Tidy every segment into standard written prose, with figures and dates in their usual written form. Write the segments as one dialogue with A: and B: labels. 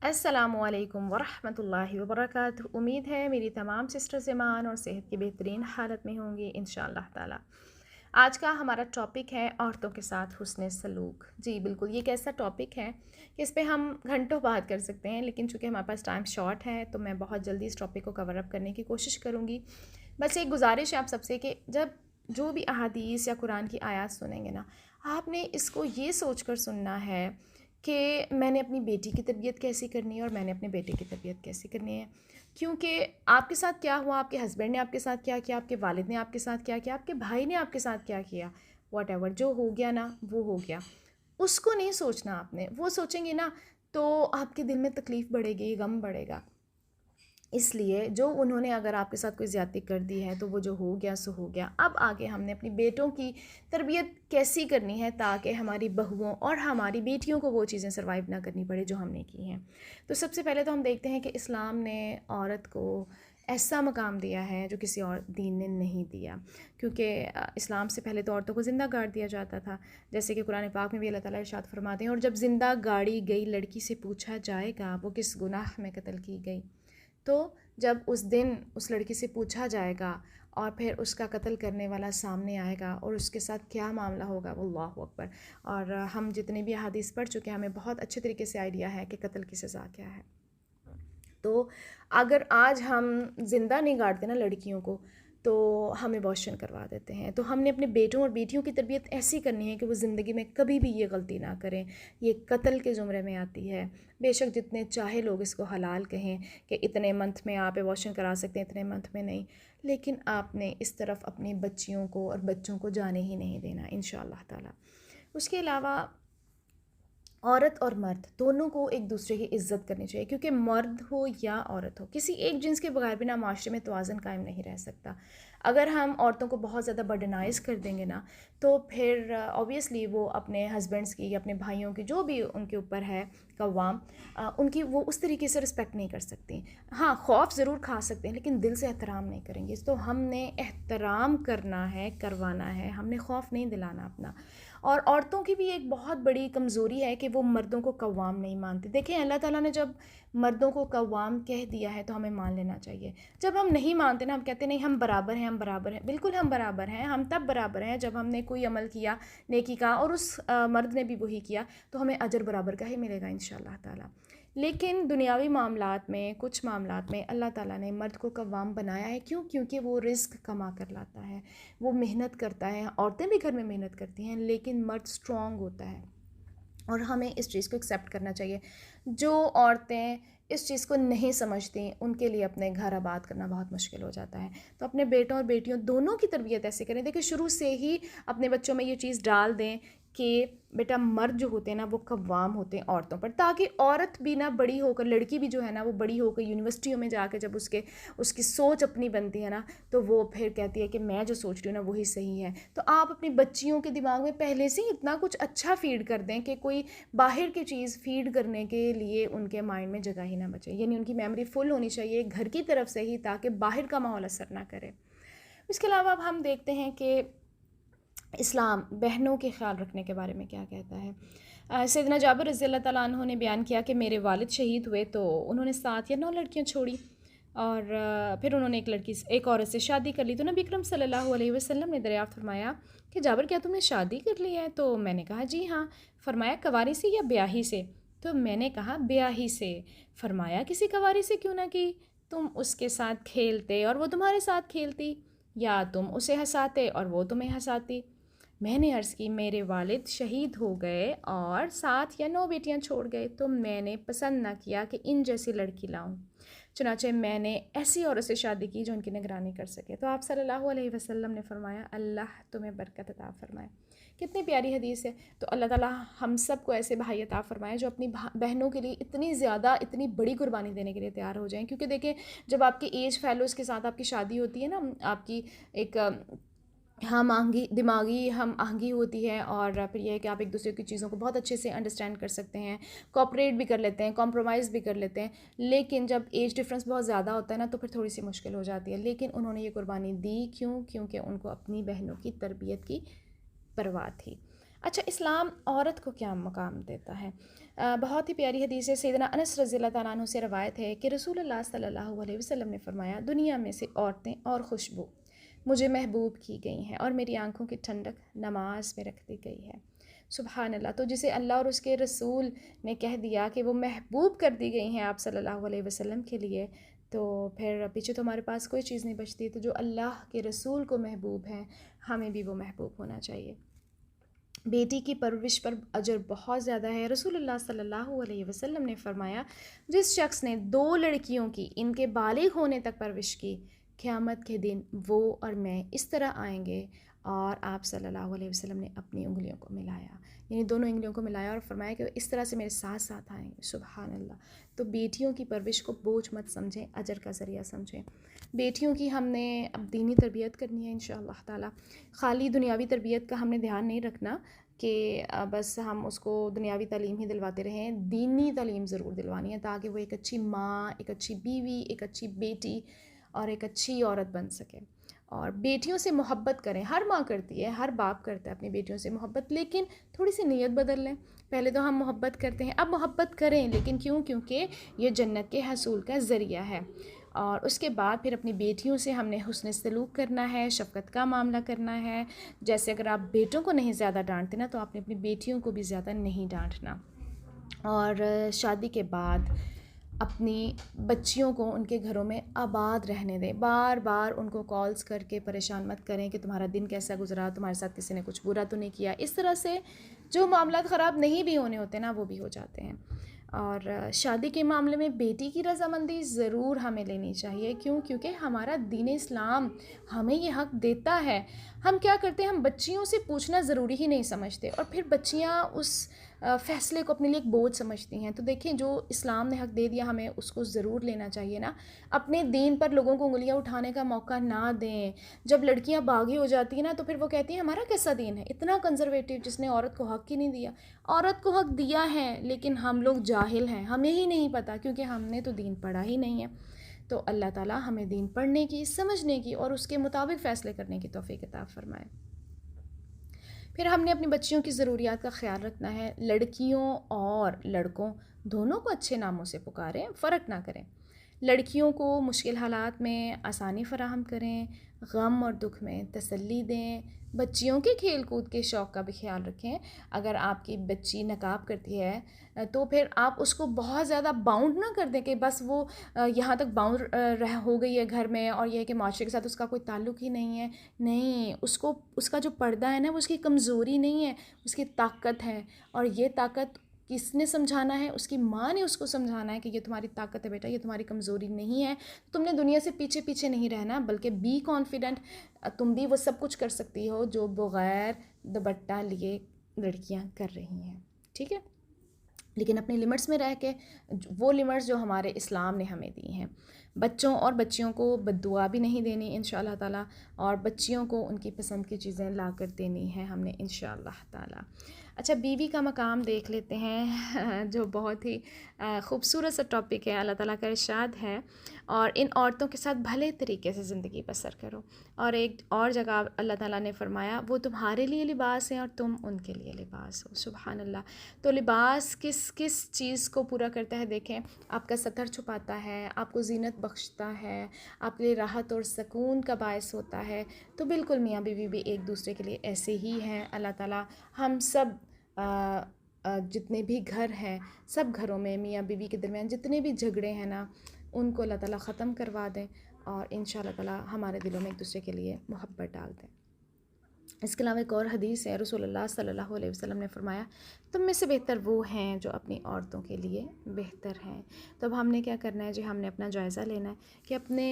A: السلام علیکم ورحمۃ اللہ وبرکاتہ۔ امید ہے میری تمام سسٹرز ایمان اور صحت کی بہترین حالت میں ہوں گی انشاءاللہ تعالی۔ آج کا ہمارا ٹاپک ہے عورتوں کے ساتھ حسن سلوک۔ جی بالکل، یہ ایک ایسا ٹاپک ہے کہ اس پہ ہم گھنٹوں بات کر سکتے ہیں، لیکن چونکہ ہمارے پاس ٹائم شارٹ ہے تو میں بہت جلدی اس ٹاپک کو کور اپ کرنے کی کوشش کروں گی۔ بس ایک گزارش ہے آپ سب سے کہ جب جو بھی احادیث یا قرآن کی آیات سنیں گے نا، آپ نے اس کو یہ سوچ کر سننا ہے کہ میں نے اپنی بیٹی کی تربیت کیسی کرنی ہے اور میں نے اپنے بیٹے کی تربیت کیسی کرنی ہے، کیونکہ آپ کے ساتھ کیا ہوا، آپ کے ہسبینڈ نے آپ کے ساتھ کیا کیا، آپ کے والد نے آپ کے ساتھ کیا کیا، آپ کے بھائی نے آپ کے ساتھ کیا کیا، واٹ ایور جو ہو گیا نا وہ ہو گیا، اس کو نہیں سوچنا آپ نے۔ وہ سوچیں گے نا تو آپ کے دل میں تکلیف بڑھے گی، غم بڑھے گا۔ اس لیے جو انہوں نے اگر آپ کے ساتھ کوئی زیادتی کر دی ہے تو وہ جو ہو گیا سو ہو گیا۔ اب آگے ہم نے اپنی بیٹوں کی تربیت کیسی کرنی ہے تاکہ ہماری بہوؤں اور ہماری بیٹیوں کو وہ چیزیں سروائیو نہ کرنی پڑے جو ہم نے کی ہیں۔ تو سب سے پہلے تو ہم دیکھتے ہیں کہ اسلام نے عورت کو ایسا مقام دیا ہے جو کسی اور دین نے نہیں دیا، کیونکہ اسلام سے پہلے تو عورتوں کو زندہ گاڑ دیا جاتا تھا، جیسے کہ قرآن پاک میں بھی اللہ تعالیٰ ارشاد فرماتے ہیں، اور جب زندہ گاڑی گئی لڑکی سے پوچھا جائے گا وہ کس گناہ میں قتل کی گئی۔ تو جب اس دن اس لڑکی سے پوچھا جائے گا اور پھر اس کا قتل کرنے والا سامنے آئے گا اور اس کے ساتھ کیا معاملہ ہوگا، واللہ اکبر۔ اور ہم جتنے بھی احادیث پڑھ چکے ہیں ہمیں بہت اچھے طریقے سے آئیڈیا ہے کہ قتل کی سزا کیا ہے۔ تو اگر آج ہم زندہ نہیں گاڑتے نا لڑکیوں کو تو ہم ایبارشن کروا دیتے ہیں، تو ہم نے اپنے بیٹوں اور بیٹیوں کی تربیت ایسی کرنی ہے کہ وہ زندگی میں کبھی بھی یہ غلطی نہ کریں۔ یہ قتل کے زمرے میں آتی ہے۔ بے شک جتنے چاہے لوگ اس کو حلال کہیں کہ اتنے منتھ میں آپ ایبارشن کرا سکتے ہیں، اتنے منتھ میں نہیں، لیکن آپ نے اس طرف اپنی بچیوں کو اور بچوں کو جانے ہی نہیں دینا انشاءاللہ تعالی۔ اس کے علاوہ عورت اور مرد دونوں کو ایک دوسرے کی عزت کرنی چاہیے، کیونکہ مرد ہو یا عورت ہو، کسی ایک جنس کے بغیر بھی نا معاشرے میں توازن قائم نہیں رہ سکتا۔ اگر ہم عورتوں کو بہت زیادہ برڈنائز کر دیں گے نا تو پھر آبویسلی وہ اپنے ہسبینڈس کی یا اپنے بھائیوں کی جو بھی ان کے اوپر ہے قوام، ان کی وہ اس طریقے سے رسپیکٹ نہیں کر سکتی۔ ہاں خوف ضرور کھا سکتے ہیں لیکن دل سے احترام نہیں کریں گے۔ تو ہم نے احترام کرنا ہے، کروانا ہے، ہم نے خوف نہیں دلانا اپنا۔ اور عورتوں کی بھی ایک بہت بڑی کمزوری ہے کہ وہ مردوں کو قوام نہیں مانتے۔ دیکھیں اللہ تعالیٰ نے جب مردوں کو قوام کہہ دیا ہے تو ہمیں مان لینا چاہیے۔ جب ہم نہیں مانتے نا، ہم کہتے نہیں ہم برابر ہیں، ہم برابر ہیں، بالکل ہم برابر ہیں۔ ہم تب برابر ہیں جب ہم نے کوئی عمل کیا نیکی کا اور اس مرد نے بھی وہی کیا تو ہمیں اجر برابر کا ہی ملے گا انشاءاللہ تعالیٰ۔ لیکن دنیاوی معاملات میں، کچھ معاملات میں اللہ تعالیٰ نے مرد کو قوام بنایا ہے، کیوں؟ کیونکہ وہ رزق کما کر لاتا ہے، وہ محنت کرتا ہے۔ عورتیں بھی گھر میں محنت کرتی ہیں لیکن مرد اسٹرانگ ہوتا ہے، اور ہمیں اس چیز کو ایکسیپٹ کرنا چاہیے۔ جو عورتیں اس چیز کو نہیں سمجھتی ان کے لیے اپنے گھر آباد کرنا بہت مشکل ہو جاتا ہے۔ تو اپنے بیٹوں اور بیٹیوں دونوں کی تربیت ایسے کریں، دیکھیں شروع سے ہی اپنے بچوں میں یہ چیز ڈال دیں کہ بیٹا مرد جو ہوتے ہیں نا وہ قوام ہوتے ہیں عورتوں پر، تاکہ عورت بھی نا بڑی ہو کر، لڑکی بھی جو ہے نا وہ بڑی ہو کر یونیورسٹیوں میں جا کے جب اس کی سوچ اپنی بنتی ہے نا تو وہ پھر کہتی ہے کہ میں جو سوچ رہی ہوں نا وہی صحیح ہے۔ تو آپ اپنی بچیوں کے دماغ میں پہلے سے ہی اتنا کچھ اچھا فیڈ کر دیں کہ کوئی باہر کی چیز فیڈ کرنے کے لیے ان کے مائنڈ میں جگہ ہی نہ بچے، یعنی ان کی میموری فل ہونی چاہیے گھر کی طرف سے ہی تاکہ باہر کا ماحول اثر نہ کرے۔ اس کے علاوہ اب ہم دیکھتے ہیں کہ اسلام بہنوں کے خیال رکھنے کے بارے میں کیا کہتا ہے۔ سیدنا جابر رضی اللہ تعالیٰ عنہ نے بیان کیا کہ میرے والد شہید ہوئے تو انہوں نے 7 یا 9 لڑکیاں چھوڑی، اور پھر انہوں نے ایک عورت سے شادی کر لی۔ تو نبی اکرم صلی اللہ علیہ وسلم نے دریافت فرمایا کہ جابر کیا تم نے شادی کر لی ہے؟ تو میں نے کہا جی ہاں۔ فرمایا کواری سے یا بیاہی سے؟ تو میں نے کہا بیاہی سے۔ فرمایا کسی کواری سے کیوں نہ کی؟ تم اس کے ساتھ کھیلتے اور وہ تمہارے ساتھ کھیلتی، یا تم اسے ہنساتے اور وہ تمہیں ہنساتی؟ میں نے عرض کی میرے والد شہید ہو گئے اور 7 یا 9 بیٹیاں چھوڑ گئے، تو میں نے پسند نہ کیا کہ ان جیسی لڑکی لاؤں، چنانچہ میں نے ایسی عورت سے شادی کی جو ان کی نگرانی کر سکے۔ تو آپ صلی اللہ علیہ وسلم نے فرمایا اللہ تمہیں برکت عطا فرمائے۔ کتنی پیاری حدیث ہے۔ تو اللہ تعالیٰ ہم سب کو ایسے بھائی عطا فرمائے جو اپنی بہنوں کے لیے اتنی زیادہ، اتنی بڑی قربانی دینے کے لیے تیار ہو جائیں، کیونکہ دیکھیں جب آپ کے ایج فیلوز کے ساتھ آپ کی شادی ہوتی ہے نا، آپ کی ایک ہم آہنگی، دماغی ہم آہنگی ہوتی ہے، اور پھر یہ ہے کہ آپ ایک دوسرے کی چیزوں کو بہت اچھے سے انڈرسٹینڈ کر سکتے ہیں، کوآپریٹ بھی کر لیتے ہیں، کمپرومائز بھی کر لیتے ہیں۔ لیکن جب ایج ڈفرینس بہت زیادہ ہوتا ہے نا تو پھر تھوڑی سی مشکل ہو جاتی ہے، لیکن انہوں نے یہ قربانی دی کیوں؟ کیونکہ ان کو اپنی بہنوں کی تربیت کی پرواہ تھی۔ اچھا، اسلام عورت کو کیا مقام دیتا ہے؟ بہت ہی پیاری حدیث ہے، سیدنا انس رضی اللہ تعالیٰ عنہ سے روایت ہے کہ رسول اللہ صلی اللہ علیہ وسلم نے فرمایا، دنیا میں سے عورتیں اور خوشبو مجھے محبوب کی گئی ہیں اور میری آنکھوں کی ٹھنڈک نماز میں رکھ دی گئی ہے۔ سبحان اللہ! تو جسے اللہ اور اس کے رسول نے کہہ دیا کہ وہ محبوب کر دی گئی ہیں آپ صلی اللہ علیہ وسلم کے لیے، تو پھر پیچھے تو ہمارے پاس کوئی چیز نہیں بچتی۔ تو جو اللہ کے رسول کو محبوب ہے، ہمیں بھی وہ محبوب ہونا چاہیے۔ بیٹی کی پرورش پر اجر بہت زیادہ ہے۔ رسول اللہ صلی اللہ علیہ وسلم نے فرمایا، جس شخص نے 2 لڑکیوں کی ان کے بالغ ہونے تک پرورش کی، قیامت کے دن وہ اور میں اس طرح آئیں گے، اور آپ صلی اللہ علیہ وسلم نے اپنی انگلیوں کو ملایا، یعنی دونوں انگلیوں کو ملایا اور فرمایا کہ وہ اس طرح سے میرے ساتھ ساتھ آئیں گے۔ سبحان اللہ! تو بیٹیوں کی پرورش کو بوجھ مت سمجھیں، اجر کا ذریعہ سمجھیں۔ بیٹیوں کی ہم نے اب دینی تربیت کرنی ہے انشاءاللہ تعالی۔ خالی دنیاوی تربیت کا ہم نے دھیان نہیں رکھنا کہ بس ہم اس کو دنیاوی تعلیم ہی دلواتے رہیں، دینی تعلیم ضرور دلوانی ہے تاکہ وہ ایک اچھی ماں، ایک اچھی بیوی، ایک اچھی بیٹی اور ایک اچھی عورت بن سکے۔ اور بیٹیوں سے محبت کریں، ہر ماں کرتی ہے، ہر باپ کرتا ہے اپنی بیٹیوں سے محبت، لیکن تھوڑی سی نیت بدل لیں۔ پہلے تو ہم محبت کرتے ہیں، اب محبت کریں، لیکن کیونکہ یہ جنت کے حصول کا ذریعہ ہے۔ اور اس کے بعد پھر اپنی بیٹیوں سے ہم نے حسن سلوک کرنا ہے، شفقت کا معاملہ کرنا ہے۔ جیسے اگر آپ بیٹوں کو نہیں زیادہ ڈانٹتے نا، تو آپ نے اپنی بیٹیوں کو بھی زیادہ نہیں ڈانٹنا۔ اور شادی کے بعد اپنی بچیوں کو ان کے گھروں میں آباد رہنے دیں، بار بار ان کو کالز کر کے پریشان مت کریں کہ تمہارا دن کیسا گزرا، تمہارے ساتھ کسی نے کچھ برا تو نہیں کیا۔ اس طرح سے جو معاملات خراب نہیں بھی ہونے ہوتے نا، وہ بھی ہو جاتے ہیں۔ اور شادی کے معاملے میں بیٹی کی رضامندی ضرور ہمیں لینی چاہیے، کیونکہ ہمارا دین اسلام ہمیں یہ حق دیتا ہے۔ ہم کیا کرتے ہیں، ہم بچیوں سے پوچھنا ضروری ہی نہیں سمجھتے، اور پھر بچیاں اس فیصلے کو اپنے لیے ایک بوجھ سمجھتی ہیں۔ تو دیکھیں، جو اسلام نے حق دے دیا ہمیں اس کو ضرور لینا چاہیے نا۔ اپنے دین پر لوگوں کو انگلیاں اٹھانے کا موقع نہ دیں۔ جب لڑکیاں باغی ہو جاتی ہیں نا، تو پھر وہ کہتی ہیں ہمارا کیسا دین ہے، اتنا کنزرویٹو، جس نے عورت کو حق ہی نہیں دیا۔ عورت کو حق دیا ہے، لیکن ہم لوگ جاہل ہیں، ہمیں ہی نہیں پتہ، کیونکہ ہم نے تو دین پڑھا ہی نہیں ہے۔ تو اللہ تعالیٰ ہمیں دین پڑھنے کی، سمجھنے کی اور اس کے مطابق فیصلے کرنے کی توفیق عطا فرمائے۔ پھر ہم نے اپنی بچیوں کی ضروریات کا خیال رکھنا ہے۔ لڑکیوں اور لڑکوں دونوں کو اچھے ناموں سے پکاریں، فرق نہ کریں۔ لڑکیوں کو مشکل حالات میں آسانی فراہم کریں، غم اور دکھ میں تسلی دیں۔ بچیوں کے کھیل کود کے شوق کا بھی خیال رکھیں۔ اگر آپ کی بچی نقاب کرتی ہے تو پھر آپ اس کو بہت زیادہ باؤنڈ نہ کر دیں کہ بس وہ یہاں تک باؤنڈ ہو گئی ہے گھر میں، اور یہ ہے کہ معاشرے کے ساتھ اس کا کوئی تعلق ہی نہیں ہے۔ نہیں، اس کا جو پردہ ہے نا، وہ اس کی کمزوری نہیں ہے، اس کی طاقت ہے۔ اور یہ طاقت کس نے سمجھانا ہے؟ اس کی ماں نے اس کو سمجھانا ہے کہ یہ تمہاری طاقت ہے بیٹا، یہ تمہاری کمزوری نہیں ہے۔ تم نے دنیا سے پیچھے پیچھے نہیں رہنا، بلکہ بی کانفیڈنٹ، تم بھی وہ سب کچھ کر سکتی ہو جو بغیر دوپٹہ لیے لڑکیاں کر رہی ہیں، ٹھیک ہے؟ لیکن اپنے لمٹس میں رہ کے، وہ لمٹس جو ہمارے اسلام نے ہمیں دی ہیں۔ بچوں اور بچیوں کو بد دعا بھی نہیں دینی انشاءاللہ تعالیٰ، اور بچیوں کو ان کی پسند کی چیزیں لا کر دینی ہیں ہم نے انشاءاللہ تعالیٰ۔ اچھا، بیوی کا مقام دیکھ لیتے ہیں، جو بہت ہی خوبصورت سا ٹاپک ہے۔ اللہ تعالیٰ کا ارشاد ہے، اور ان عورتوں کے ساتھ بھلے طریقے سے زندگی بسر کرو۔ اور ایک اور جگہ اللہ تعالیٰ نے فرمایا، وہ تمہارے لیے لباس ہیں اور تم ان کے لیے لباس ہو۔ سبحان اللہ! تو لباس کس چیز کو پورا کرتا ہے؟ دیکھیں، آپ کا ستر چھپاتا ہے، آپ کو زینت بخشتا ہے، آپ کے لیے راحت اور سکون کا باعث ہوتا ہے۔ تو بالکل میاں بیوی بھی ایک دوسرے کے لیے ایسے ہی ہیں۔ اللہ تعالیٰ ہم سب جتنے بھی گھر ہیں، سب گھروں میں میاں بیوی کے درمیان جتنے بھی جھگڑے ہیں نا، ان کو اللہ تعالیٰ ختم کروا دیں، اور انشاءاللہ تعالیٰ ہمارے دلوں میں ایک دوسرے کے لیے محبت ڈال دیں۔ اس کے علاوہ ایک اور حدیث ہے، رسول اللہ صلی اللہ علیہ وسلم نے فرمایا، تم میں سے بہتر وہ ہیں جو اپنی عورتوں کے لیے بہتر ہیں۔ تو اب ہم نے کیا کرنا ہے جی؟ ہم نے اپنا جائزہ لینا ہے کہ اپنے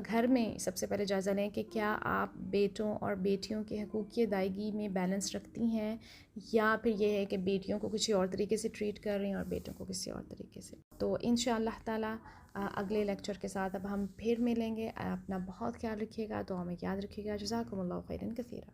A: گھر میں سب سے پہلے جائزہ لیں کہ کیا آپ بیٹوں اور بیٹیوں کے حقوق کی ادائیگی میں بیلنس رکھتی ہیں، یا پھر یہ ہے کہ بیٹیوں کو کسی اور طریقے سے ٹریٹ کر رہی ہیں اور بیٹوں کو کسی اور طریقے سے۔ تو انشاءاللہ تعالیٰ اگلے لیکچر کے ساتھ اب ہم پھر ملیں گے۔ اپنا بہت خیال رکھیے گا، دعا میں یاد رکھیے گا۔ جزاکم اللہ خیرا کثیرا۔